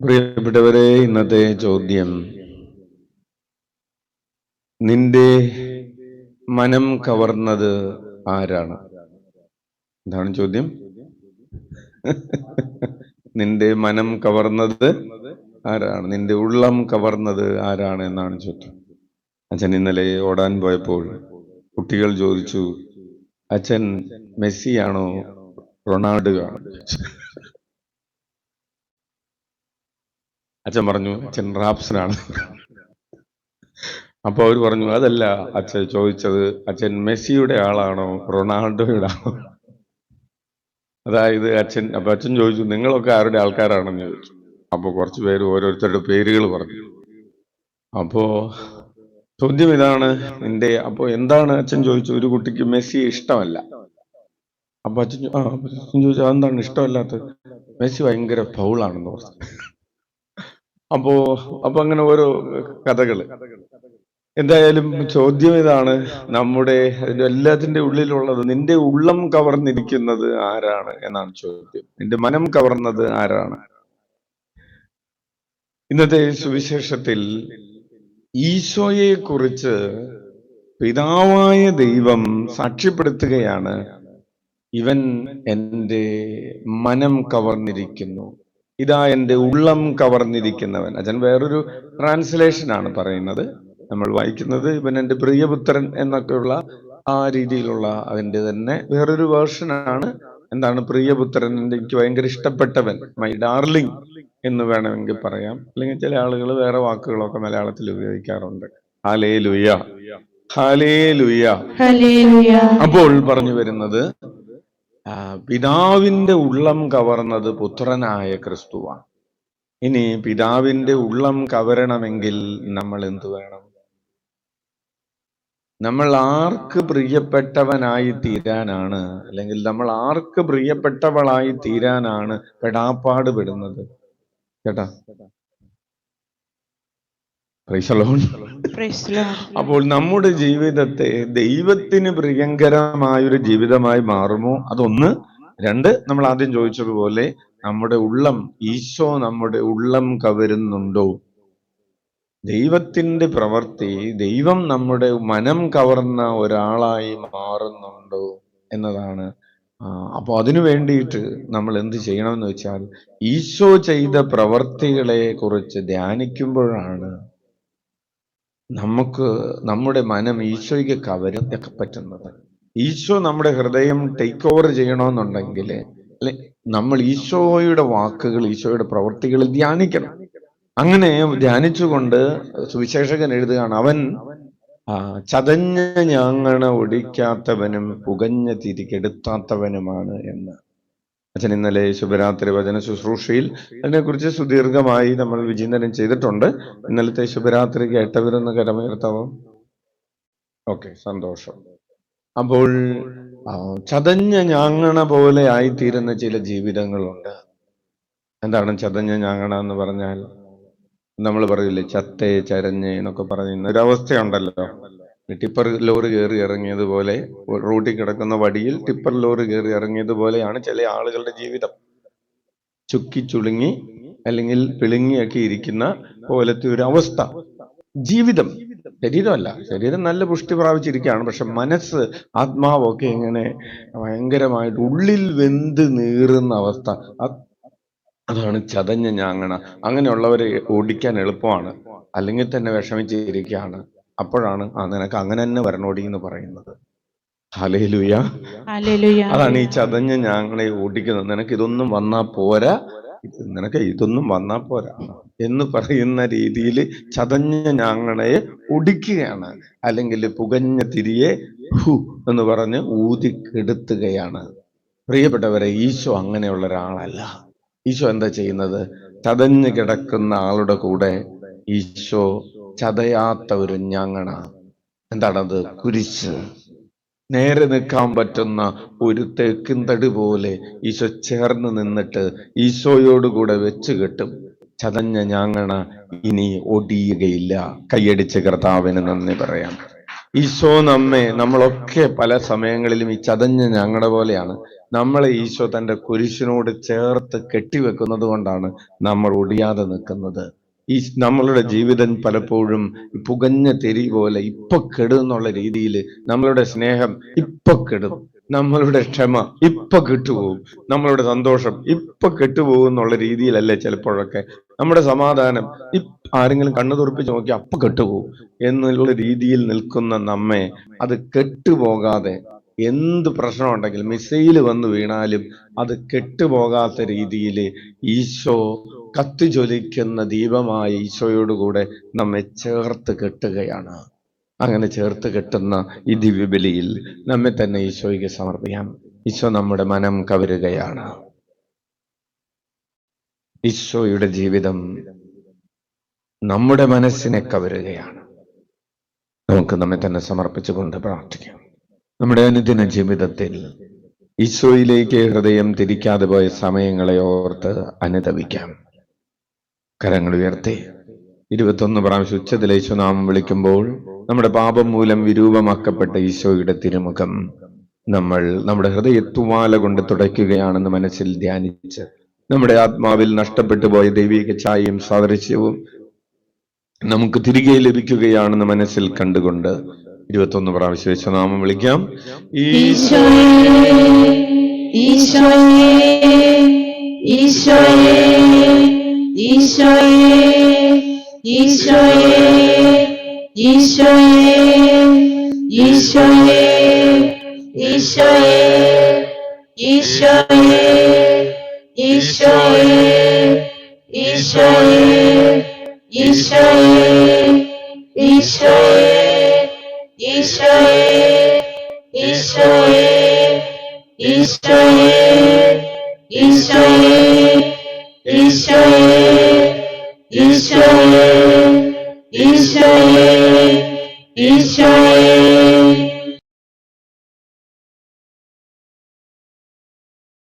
പ്രിയപ്പെട്ടവരെ, ഇന്നത്തെ ചോദ്യം, നിന്റെ മനം കവർന്നത് ആരാണ്? എന്താണ് ചോദ്യം? നിന്റെ മനം കവർന്നത് ആരാണ്? നിന്റെ ഉള്ളം കവർന്നത് ആരാണ് എന്നാണ് ചോദ്യം. അച്ഛൻ ഇന്നലെ ഓടാൻ പോയപ്പോൾ കുട്ടികൾ ചോദിച്ചു, അച്ഛൻ മെസ്സിയാണോ റൊണാൾഡോ ആണോ? അച്ഛൻ പറഞ്ഞു, അച്ഛൻ റാപ്സനാണ്. അപ്പൊ അവർ പറഞ്ഞു, അതല്ല അച്ഛൻ ചോദിച്ചത്, അച്ഛൻ മെസ്സിയുടെ ആളാണോ റൊണാൾഡോയുടെ ആളോ? അതായത് അച്ഛൻ ചോദിച്ചു, നിങ്ങളൊക്കെ ആരുടെ ആൾക്കാരാണെന്ന് ചോദിച്ചു. അപ്പൊ കുറച്ചു പേര് ഓരോരുത്തരുടെ പേരുകൾ പറഞ്ഞു. അപ്പോ ചോദ്യം ഇതാണ്, അപ്പൊ എന്താണ് അച്ഛൻ ചോദിച്ചു, ഒരു കുട്ടിക്ക് മെസ്സി ഇഷ്ടമല്ല. അപ്പൊ അച്ഛൻ ചോദിച്ചു, അതെന്താണ് ഇഷ്ടമല്ലാത്തത്? മെസ്സി ഭയങ്കര ഫൗളാണെന്ന് പറഞ്ഞു. അപ്പൊ അങ്ങനെ ഓരോ കഥകള്. എന്തായാലും ചോദ്യം ഇതാണ്, നമ്മുടെ എല്ലാത്തിന്റെ ഉള്ളിലുള്ളത്, നിന്റെ ഉള്ളം കവർന്നിരിക്കുന്നത് ആരാണ് എന്നാണ് ചോദ്യം. നിന്റെ മനം കവർന്നത് ആരാണ്? ഇന്നത്തെ സുവിശേഷത്തിൽ ഈശോയെ കുറിച്ച് പിതാവായ ദൈവം സാക്ഷ്യപ്പെടുത്തുകയാണ്, ഇവൻ എൻ്റെ മനം കവർന്നിരിക്കുന്നു, ഇതാ എൻ്റെ ഉള്ളം കവർന്നിരിക്കുന്നവൻ. അച്ഛൻ വേറൊരു ട്രാൻസ്ലേഷനാണ് പറയുന്നത്. നമ്മൾ വായിക്കുന്നത്, ഇവൻ എൻ്റെ പ്രിയപുത്രൻ എന്നൊക്കെയുള്ള ആ രീതിയിലുള്ള അതിൻ്റെ തന്നെ വേറൊരു വേർഷനാണ്. എന്താണ് പ്രിയപുത്രൻ? എനിക്ക് ഭയങ്കര ഇഷ്ടപ്പെട്ടവൻ, മൈ ഡാർലിംഗ് എന്ന് വേണമെങ്കിൽ പറയാം. അല്ലെങ്കിൽ ചില ആളുകൾ വേറെ വാക്കുകളൊക്കെ മലയാളത്തിൽ ഉപയോഗിക്കാറുണ്ട്. Hallelujah, hallelujah. അപ്പോൾ പറഞ്ഞു വരുന്നത്, പിതാവിന്റെ ഉള്ളം കവർന്നത് പുത്രനായ ക്രിസ്തുവാണ്. ഇനി പിതാവിന്റെ ഉള്ളം കവരണമെങ്കിൽ നമ്മൾ എന്തു വേണം? നമ്മൾ ആർക്ക് പ്രിയപ്പെട്ടവനായി തീരാനാണ്, അല്ലെങ്കിൽ നമ്മൾ ആർക്ക് പ്രിയപ്പെട്ടവളായി തീരാനാണ് പെടാപ്പാട് പെടുന്നത്? കേട്ടാ? അപ്പോൾ നമ്മുടെ ജീവിതത്തെ ദൈവത്തിന് പ്രിയങ്കരമായൊരു ജീവിതമായി മാറുമോ? അതൊന്ന്. രണ്ട്, നമ്മൾ ആദ്യം ചോദിച്ചതുപോലെ നമ്മുടെ ഉള്ളം, ഈശോ നമ്മുടെ ഉള്ളം കവരുന്നുണ്ടോ? ദൈവത്തിന്റെ പ്രവൃത്തി, ദൈവം നമ്മുടെ മനം കവർന്ന ഒരാളായി മാറുന്നുണ്ടോ എന്നതാണ്. അപ്പോൾ അതിനു വേണ്ടിയിട്ട് നമ്മൾ എന്ത് ചെയ്യണമെന്ന് വെച്ചാൽ, ഈശോ ചെയ്ത പ്രവൃത്തികളെ കുറിച്ച് ധ്യാനിക്കുമ്പോഴാണ് നമുക്ക് നമ്മുടെ മനം ഈശോയ്ക്ക് കവരത്തൊക്കെ പറ്റുന്നത്. ഈശോ നമ്മുടെ ഹൃദയം ടേക്ക് ഓവർ ചെയ്യണമെന്നുണ്ടെങ്കിൽ നമ്മൾ ഈശോയുടെ വാക്കുകൾ, ഈശോയുടെ പ്രവൃത്തികൾ ധ്യാനിക്കണം. അങ്ങനെ ധ്യാനിച്ചുകൊണ്ട് സുവിശേഷകൻ എഴുതുകയാണ്, അവൻ ചതഞ്ഞ ഞാങ്ങണ ഒടിക്കാത്തവനും പുകഞ്ഞ തിരികെടുത്താത്തവനുമാണ് എന്ന്. അച്ഛൻ ഇന്നലെ ശുഭരാത്രി വചന ശുശ്രൂഷയിൽ അതിനെക്കുറിച്ച് സുദീർഘമായി നമ്മൾ വിചിന്തനം ചെയ്തിട്ടുണ്ട്. ഇന്നലത്തെ ശുഭരാത്രി കേട്ടവരൊന്ന് കരമുയർത്താവോ? ഓക്കെ, സന്തോഷം. അപ്പോൾ ചതഞ്ഞ ഞാങ്ങണ പോലെ ആയിത്തീരുന്ന ചില ജീവിതങ്ങളുണ്ട്. എന്താണ് ചതഞ്ഞ ഞാങ്ങണ എന്ന് പറഞ്ഞാൽ? നമ്മൾ പറയില്ലേ, ചത്തേ ചരഞ്ഞ് എന്നൊക്കെ പറയുന്ന ഒരവസ്ഥയുണ്ടല്ലോ. ടിപ്പർ ലോറി കയറി ഇറങ്ങിയതുപോലെ, റോഡിൽ കിടക്കുന്ന വടിയിൽ ടിപ്പർ ലോറി കയറി ഇറങ്ങിയതുപോലെയാണ് ചില ആളുകളുടെ ജീവിതം. ചുക്കി ചുളുങ്ങി അല്ലെങ്കിൽ പിളുങ്ങിയൊക്കെ ഇരിക്കുന്ന പോലത്തെ ഒരു അവസ്ഥ. ജീവിതം, ശരീരമല്ല, ശരീരം നല്ല പുഷ്ടി പ്രാപിച്ചിരിക്കുകയാണ്, പക്ഷെ മനസ്സ്, ആത്മാവൊക്കെ ഇങ്ങനെ ഭയങ്കരമായിട്ട് ഉള്ളിൽ വെന്ത് നീറുന്ന അവസ്ഥ. അതാണ് ചതഞ്ഞ ഞാങ്ങണ. അങ്ങനെയുള്ളവരെ ഓടിക്കാൻ എളുപ്പമാണ്, അല്ലെങ്കിൽ തന്നെ വിഷമിച്ചിരിക്കുകയാണ്. അപ്പോഴാണ് നിനക്ക് അങ്ങനെ തന്നെ വരണോടി എന്ന് പറയുന്നത്. ഹല്ലേലൂയ. അതാണ് ഈ ചതഞ്ഞ ഞാങ്ങളെ ഓടിക്കുന്നത്. നിനക്ക് ഇതൊന്നും വന്നാ പോരാ, ഇതൊന്നും വന്നാ പോരാ എന്ന് പറയുന്ന രീതിയിൽ ചതഞ്ഞ ഞാങ്ങളെ ഒടിക്കുകയാണ്, അല്ലെങ്കിൽ പുകഞ്ഞ തിരിയെ എന്ന് പറഞ്ഞ് ഊതിക്കെടുത്തുകയാണ്. പ്രിയപ്പെട്ടവരെ, ഈശോ അങ്ങനെയുള്ള ഒരാളല്ല. ഈശോ എന്താ ചെയ്യുന്നത്? ചതഞ്ഞു കിടക്കുന്ന ആളുടെ കൂടെ ഈശോ ചതയാത്ത ഒരു ഞാങ്ങണ, എന്താണത്? കുരിശ്. നേരെ നിൽക്കാൻ പറ്റുന്ന ഒരു തേക്കിൻ തടി പോലെ ഈശോ ചേർന്ന് നിന്നിട്ട് ഈശോയോടുകൂടെ വെച്ച് കെട്ടും. ചതഞ്ഞ ഞാങ്ങണ ഇനി ഒടിയുകയില്ല. കൈയടിച്ച് കർത്താവിന് നന്ദി പറയാം. ഈശോ നമ്മളൊക്കെ പല സമയങ്ങളിലും ഈ ചതഞ്ഞ ഞങ്ങളുടെ പോലെയാണ്. നമ്മളെ ഈശോ തന്റെ കുരിശിനോട് ചേർത്ത് കെട്ടിവെക്കുന്നത് കൊണ്ടാണ് നമ്മൾ ഒടിയാതെ നിൽക്കുന്നത്. നമ്മളുടെ ജീവിതം പലപ്പോഴും പുകഞ്ഞ തെരി പോലെ ഇപ്പൊ കെടും എന്നുള്ള രീതിയിൽ നമ്മളുടെ സ്നേഹം ഇപ്പൊ കെടും, നമ്മളുടെ ക്ഷമ ഇപ്പൊ കെട്ടുപോകും, നമ്മളുടെ സന്തോഷം ഇപ്പൊ കെട്ടുപോകും എന്നുള്ള രീതിയിലല്ലേ ചിലപ്പോഴൊക്കെ നമ്മുടെ സമാധാനം ആരെങ്കിലും കണ്ണു തുറപ്പിച്ച് നോക്കി അപ്പൊ കെട്ടുപോകും എന്നുള്ള രീതിയിൽ നിൽക്കുന്ന നമ്മെ അത് കെട്ടുപോകാതെ, എന്ത് പ്രശ്നം ഉണ്ടെങ്കിലും മിസൈല് വന്ന് വീണാലും അത് കെട്ടുപോകാത്ത രീതിയിൽ ഈശോ കത്തിജ്വലിക്കുന്ന ദീപമായി ഈശോയോടുകൂടെ നമ്മെ ചേർത്ത് കെട്ടുകയാണ്. അങ്ങനെ ചേർത്ത് കെട്ടുന്ന ഈ ദിവ്യബലിയിൽ നമ്മെ തന്നെ ഈശോയ്ക്ക് സമർപ്പിക്കാം. ഈശോ നമ്മുടെ മനം കവരുകയാണ്. ഈശോയുടെ ജീവിതം നമ്മുടെ മനസ്സിനെ കവരുകയാണ്. നമുക്ക് നമ്മെ തന്നെ സമർപ്പിച്ചുകൊണ്ട് പ്രാർത്ഥിക്കാം. നമ്മുടെ അനുദിന ജീവിതത്തിൽ ഈശോയിലേക്ക് ഹൃദയം തിരിക്കാതെ പോയ സമയങ്ങളെ ഓർത്ത് അനുതപിക്കാം. കരങ്ങൾ ഉയർത്തി 21 പ്രാവശ്യം ഉച്ചത്തിൽ ഈശോനാമം വിളിക്കുമ്പോൾ നമ്മുടെ പാപം മൂലം വിരൂപമാക്കപ്പെട്ട ഈശോയുടെ തിരുമുഖം നമ്മൾ നമ്മുടെ ഹൃദയത്തുമാല കൊണ്ട് തുടയ്ക്കുകയാണെന്ന് മനസ്സിൽ ധ്യാനിച്ച് നമ്മുടെ ആത്മാവിൽ നഷ്ടപ്പെട്ടു പോയ ദൈവിക ഛായയും സാദൃശ്യവും നമുക്ക് തിരികെ ലഭിക്കുകയാണെന്ന് മനസ്സിൽ കണ്ടുകൊണ്ട് 21 പ്രാവശ്യം ഈശോനാമം വിളിക്കാം.